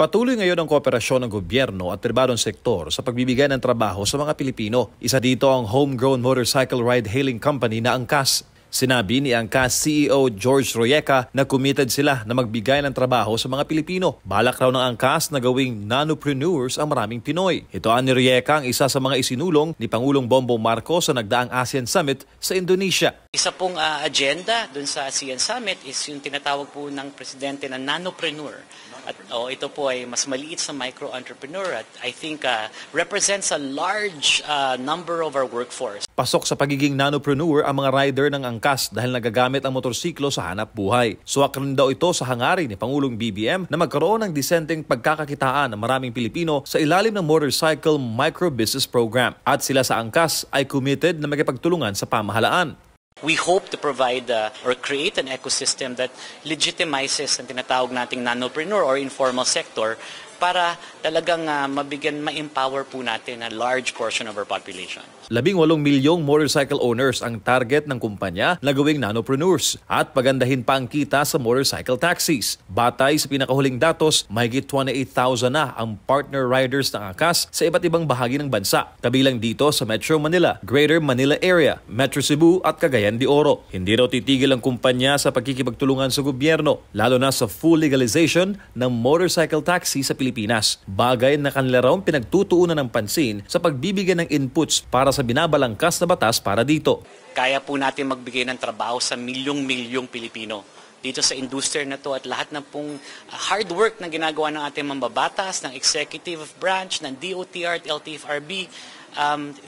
Patuloy ngayon ang kooperasyon ng gobyerno at pribadong sektor sa pagbibigay ng trabaho sa mga Pilipino. Isa dito ang homegrown motorcycle ride-hailing company na Angkas. Sinabi ni Angkas CEO George Royeca na committed sila na magbigay ng trabaho sa mga Pilipino. Balak raw ng Angkas na gawing nanopreneurs ang maraming Pinoy. Ito ni Royeca ang isa sa mga isinulong ni Pangulong Bongbong Marcos sa nagdaang ASEAN Summit sa Indonesia. Isa pong agenda dun sa ASEAN Summit is yung tinatawag po ng Presidente na nanopreneur. At ito po ay mas maliit sa micro-entrepreneur at I think represents a large number of our workforce. Pasok sa pagiging nanopreneur ang mga rider ng Angkas dahil nagagamit ang motorsiklo sa hanap buhay. Suwak rin daw ito sa hangarin ni Pangulong BBM na magkaroon ng disenteng pagkakakitaan ng maraming Pilipino sa ilalim ng Motorcycle Micro-Business Program. At sila sa Angkas ay committed na magipagtulungan sa pamahalaan. We hope to provide or create an ecosystem that legitimizes ang tinatawag nating nanopreneur or informal sector para talagang ma-empower po natin a large portion of our population. 18 milyong motorcycle owners ang target ng kumpanya na gawing nanopreneurs at pagandahin pa ang kita sa motorcycle taxis. Batay sa pinakahuling datos, mahigit 28,000 na ang partner riders ng Angkas sa iba't ibang bahagi ng bansa. Kabilang dito sa Metro Manila, Greater Manila Area, Metro Cebu at Cagayan de Oro. Hindi raw titigil ang kumpanya sa pagkikipagtulungan sa gobyerno, lalo na sa full legalization ng motorcycle taxi sa Pilipinas. Bagay na kanila raw pinagtutuunan ng pansin sa pagbibigay ng inputs para sa binabalangkas na batas para dito. Kaya po natin magbigay ng trabaho sa milyong-milyong Pilipino dito sa industriya na to at lahat ng pong hard work na ginagawa ng ating mambabatas, ng executive branch, ng DOTR at LTFRB,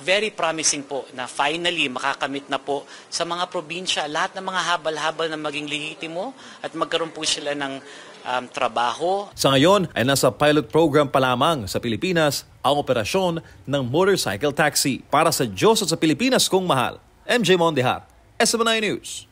very promising po na finally makakamit na po sa mga probinsya lahat ng mga habal-habal na maging legitimo at magkaroon po sila ng trabaho. Sa ngayon ay nasa pilot program pa lamang sa Pilipinas ang operasyon ng motorcycle taxi. Para sa Diyos at sa Pilipinas kong mahal, MJ Mondejar, SMNI News.